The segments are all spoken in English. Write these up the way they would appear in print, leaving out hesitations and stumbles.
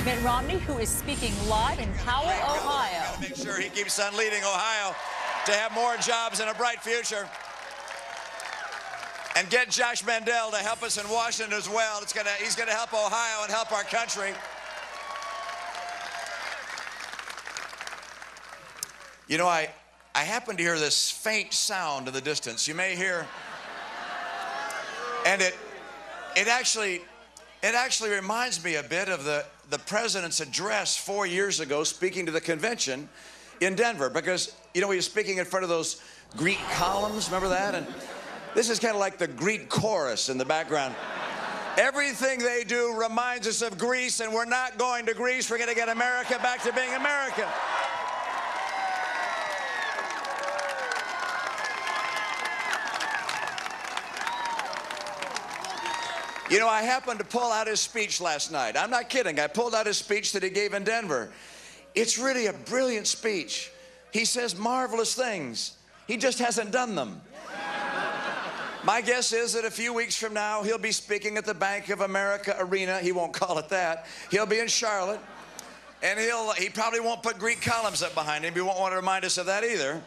Mitt Romney, who is speaking live in Powell, Ohio. Gotta make sure he keeps on leading Ohio to have more jobs and a bright future. And get Josh Mandel to help us in Washington as well. He's gonna help Ohio and help our country. You know, I happen to hear this faint sound in the distance. You may hear, and it actually reminds me a bit of the president's address 4 years ago speaking to the convention in Denver, because, you know, he was speaking in front of those Greek columns, remember that? And this is kind of like the Greek chorus in the background. Everything they do reminds us of Greece, and we're not going to Greece. We're going to get America back to being America. You know, I happened to pull out his speech last night. I'm not kidding. I pulled out his speech that he gave in Denver. It's really a brilliant speech. He says marvelous things. He just hasn't done them. My guess is that a few weeks from now, he'll be speaking at the Bank of America Arena. He won't call it that. He'll be in Charlotte, and he probably won't put Greek columns up behind him. He won't want to remind us of that either.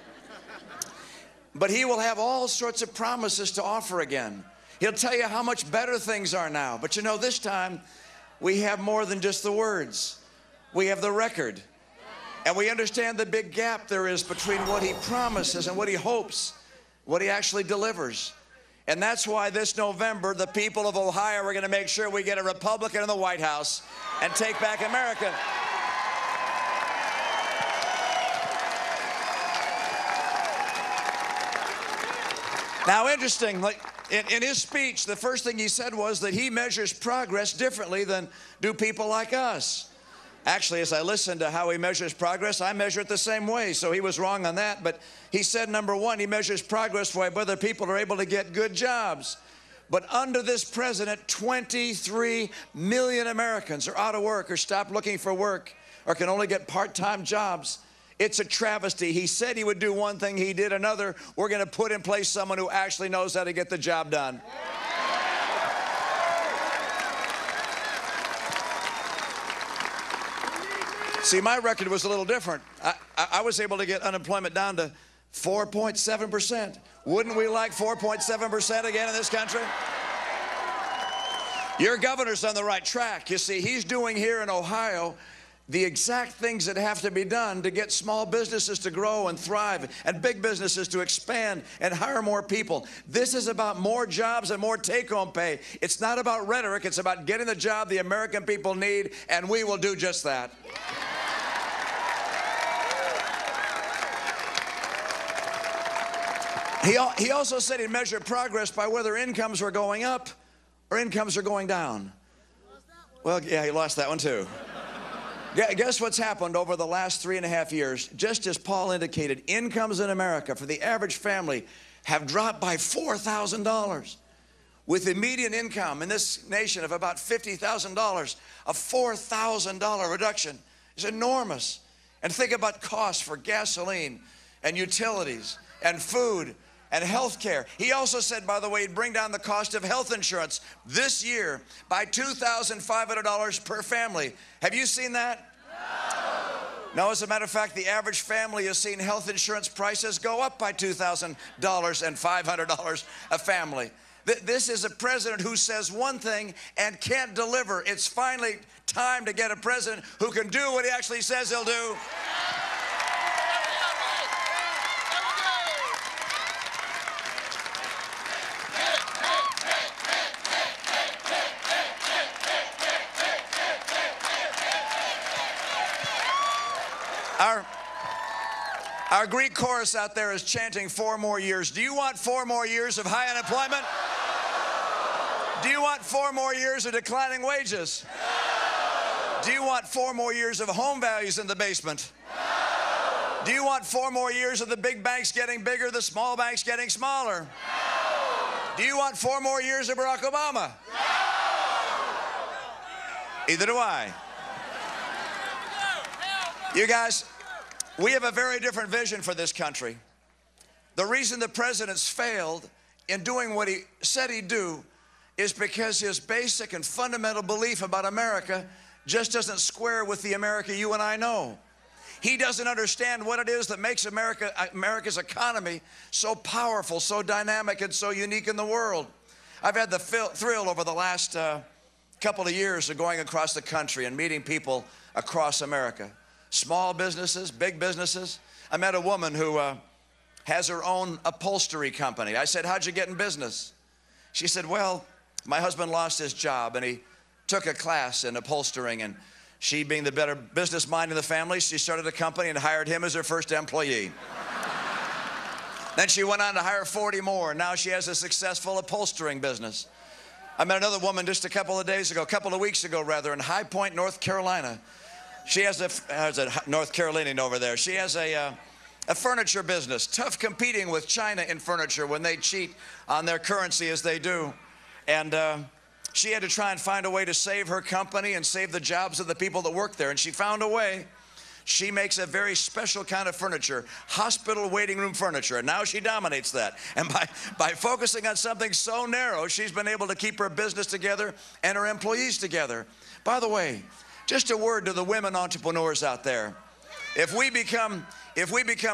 But he will have all sorts of promises to offer again. He'll tell you how much better things are now. But you know, this time, we have more than just the words. We have the record. And we understand the big gap there is between what he promises and what he hopes, what he actually delivers. And that's why this November, the people of Ohio are going to make sure we get a Republican in the White House and take back America. Now, interesting, like in his speech, the first thing he said was that he measures progress differently than do people like us. Actually, as I listened to how he measures progress, I measure it the same way, so he was wrong on that. But he said, number one, he measures progress by whether people are able to get good jobs. But under this president, 23 million Americans are out of work or stopped looking for work or can only get part-time jobs. It's a travesty. He said he would do one thing, he did another. We're going to put in place someone who actually knows how to get the job done. See, my record was a little different. I was able to get unemployment down to 4.7%. Wouldn't we like 4.7% again in this country? Your governor's on the right track. You see, he's doing here in Ohio the exact things that have to be done to get small businesses to grow and thrive and big businesses to expand and hire more people. This is about more jobs and more take-home pay. It's not about rhetoric. It's about getting the job the American people need, and we will do just that. He also said he'd measure progress by whether incomes were going up or incomes are going down. Well, yeah, he lost that one too. Guess what's happened over the last 3.5 years? Just as Paul indicated, incomes in America for the average family have dropped by $4,000. With the median income in this nation of about $50,000, a $4,000 reduction is enormous. And think about costs for gasoline and utilities and food and health care. He also said, by the way, he'd bring down the cost of health insurance this year by $2,500 per family. Have you seen that? No. No, as a matter of fact, the average family has seen health insurance prices go up by $2,000 and $500 a family. This is a president who says one thing and can't deliver. It's finally time to get a president who can do what he actually says he'll do. Our Greek chorus out there is chanting 4 more years. Do you want 4 more years of high unemployment? Do you want 4 more years of declining wages? Do you want 4 more years of home values in the basement? Do you want 4 more years of the big banks getting bigger, the small banks getting smaller? Do you want 4 more years of Barack Obama? Either do I. You guys, we have a very different vision for this country. The reason the president's failed in doing what he said he'd do is because his basic and fundamental belief about America just doesn't square with the America you and I know. He doesn't understand what it is that makes America's economy so powerful, so dynamic, and so unique in the world. I've had the thrill over the last couple of years of going across the country and meeting people across America. Small businesses, big businesses. I met a woman who has her own upholstery company. I said, how'd you get in business? She said, well, my husband lost his job and he took a class in upholstering, and she, being the better business mind in the family, she started a company and hired him as her first employee. Then she went on to hire 40 more, and now she has a successful upholstering business. I met another woman just a couple of weeks ago rather, in High Point, North Carolina. She has a North Carolinian over there. She has a furniture business, tough competing with China in furniture when they cheat on their currency as they do. And she had to try and find a way to save her company and save the jobs of the people that work there. And she found a way. She makes a very special kind of furniture, hospital waiting room furniture, and now she dominates that. And by focusing on something so narrow, she's been able to keep her business together and her employees together. By the way, just a word to the women entrepreneurs out there. If we become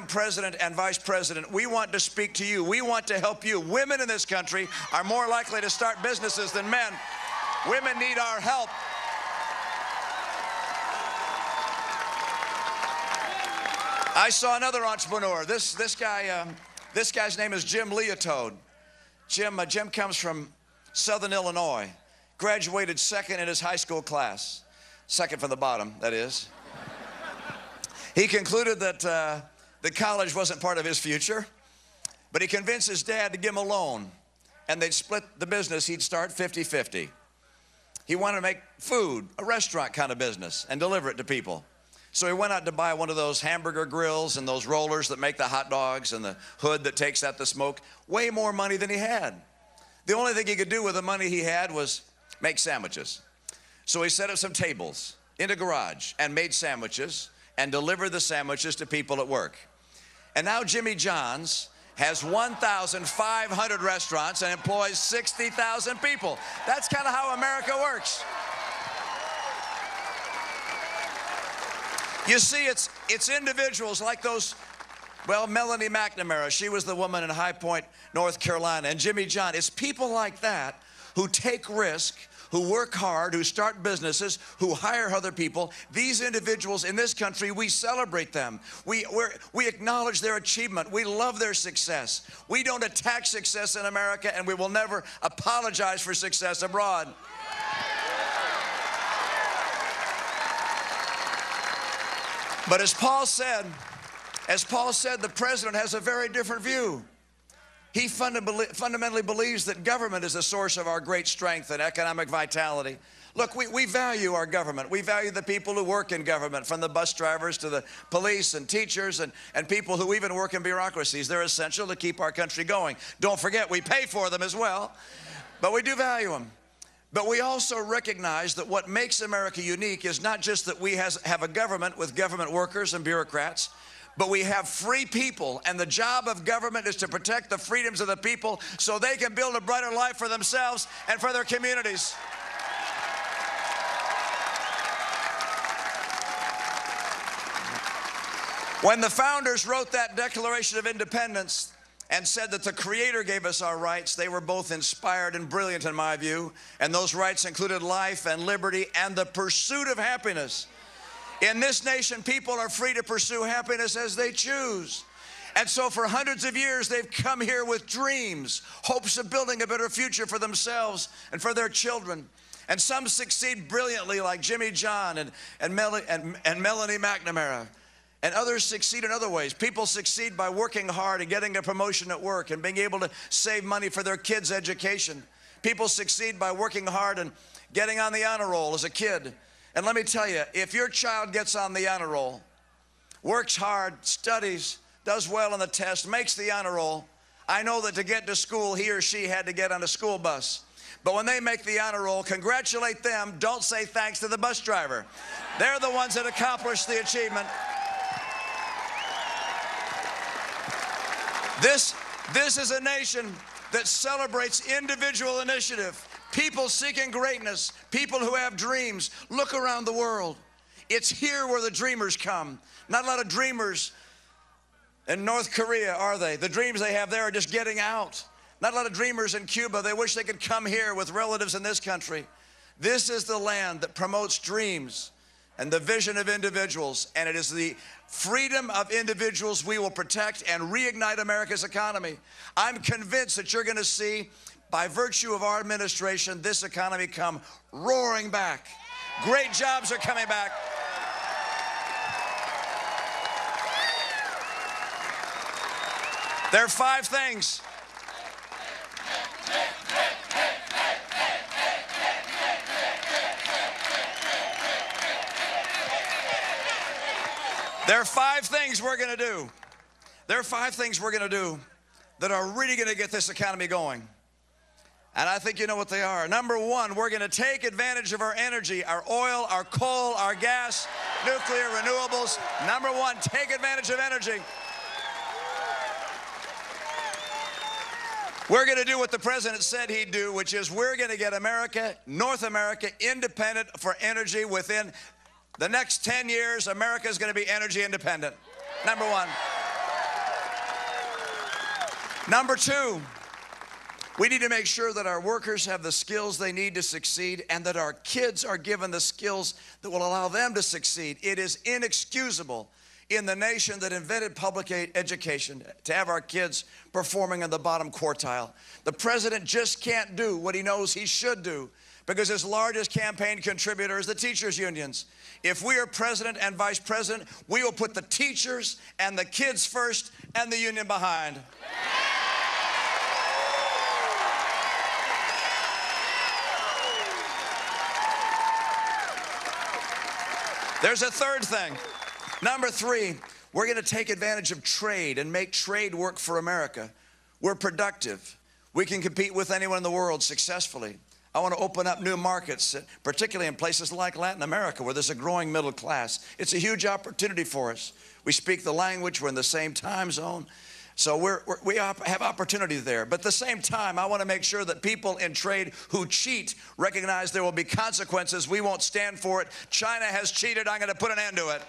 president and vice president, we want to speak to you. We want to help you. Women in this country are more likely to start businesses than men. Women need our help. I saw another entrepreneur. This guy's name is Jim Leotode. Jim comes from Southern Illinois. Graduated second in his high school class. Second from the bottom, that is. He concluded that the college wasn't part of his future, but he convinced his dad to give him a loan, and they'd split the business. He'd start 50-50. He wanted to make food, a restaurant kind of business, and deliver it to people. So he went out to buy one of those hamburger grills and those rollers that make the hot dogs and the hood that takes out the smoke. Way more money than he had. The only thing he could do with the money he had was make sandwiches. So he set up some tables in a garage and made sandwiches and delivered the sandwiches to people at work. And now Jimmy John's has 1,500 restaurants and employs 60,000 people. That's kind of how America works. You see, it's individuals like those, well, Melanie McNamara, she was the woman in High Point, North Carolina, and Jimmy John. It's people like that who take risk, who work hard, who start businesses, who hire other people. These individuals in this country, we celebrate them. We acknowledge their achievement. We love their success. We don't attack success in America, and we will never apologize for success abroad. But as Paul said, the president has a very different view. He fundamentally believes that government is the source of our great strength and economic vitality. Look, we value our government. We value the people who work in government, from the bus drivers to the police and teachers and people who even work in bureaucracies. They're essential to keep our country going. Don't forget, we pay for them as well, but we do value them. But we also recognize that what makes America unique is not just that we have a government with government workers and bureaucrats, but we have free people, and the job of government is to protect the freedoms of the people so they can build a brighter life for themselves and for their communities. When the founders wrote that Declaration of Independence and said that the Creator gave us our rights, they were both inspired and brilliant in my view, and those rights included life and liberty and the pursuit of happiness. In this nation, people are free to pursue happiness as they choose. And so for hundreds of years, they've come here with dreams, hopes of building a better future for themselves and for their children. And some succeed brilliantly, like Jimmy John and Melanie McNamara. And others succeed in other ways. People succeed by working hard and getting a promotion at work and being able to save money for their kids' education. People succeed by working hard and getting on the honor roll as a kid. And let me tell you, if your child gets on the honor roll, works hard, studies, does well on the test, makes the honor roll, I know that to get to school, he or she had to get on a school bus. But when they make the honor roll, congratulate them. Don't say thanks to the bus driver. They're the ones that accomplished the achievement. This is a nation that celebrates individual initiative. People seeking greatness, people who have dreams. Look around the world. It's here where the dreamers come. Not a lot of dreamers in North Korea, are they? The dreams they have there are just getting out. Not a lot of dreamers in Cuba. They wish they could come here with relatives in this country. This is the land that promotes dreams and the vision of individuals, and it is the freedom of individuals we will protect and reignite America's economy. I'm convinced that you're going to see, by virtue of our administration, this economy come roaring back. Great jobs are coming back. There are 5 things. There are 5 things we're going to do. There are 5 things we're going to do that are really going to get this economy going. And I think you know what they are. Number 1, we're going to take advantage of our energy, our oil, our coal, our gas, nuclear, renewables. Number 1, take advantage of energy. We're going to do what the president said he'd do, which is we're going to get America, North America, independent for energy. Within the next 10 years, America is going to be energy independent. Number 1. Number 2, we need to make sure that our workers have the skills they need to succeed and that our kids are given the skills that will allow them to succeed. It is inexcusable in the nation that invented public education to have our kids performing in the bottom quartile. The president just can't do what he knows he should do because his largest campaign contributor is the teachers' unions. If we are president and vice president, we will put the teachers and the kids first and the union behind. There's a third thing. Number 3, we're going to take advantage of trade and make trade work for America. We're productive. We can compete with anyone in the world successfully. I want to open up new markets, particularly in places like Latin America where there's a growing middle class. It's a huge opportunity for us. We speak the language. We're in the same time zone. So we have opportunity there. But at the same time, I want to make sure that people in trade who cheat recognize there will be consequences. We won't stand for it. China has cheated. I'm going to put an end to it.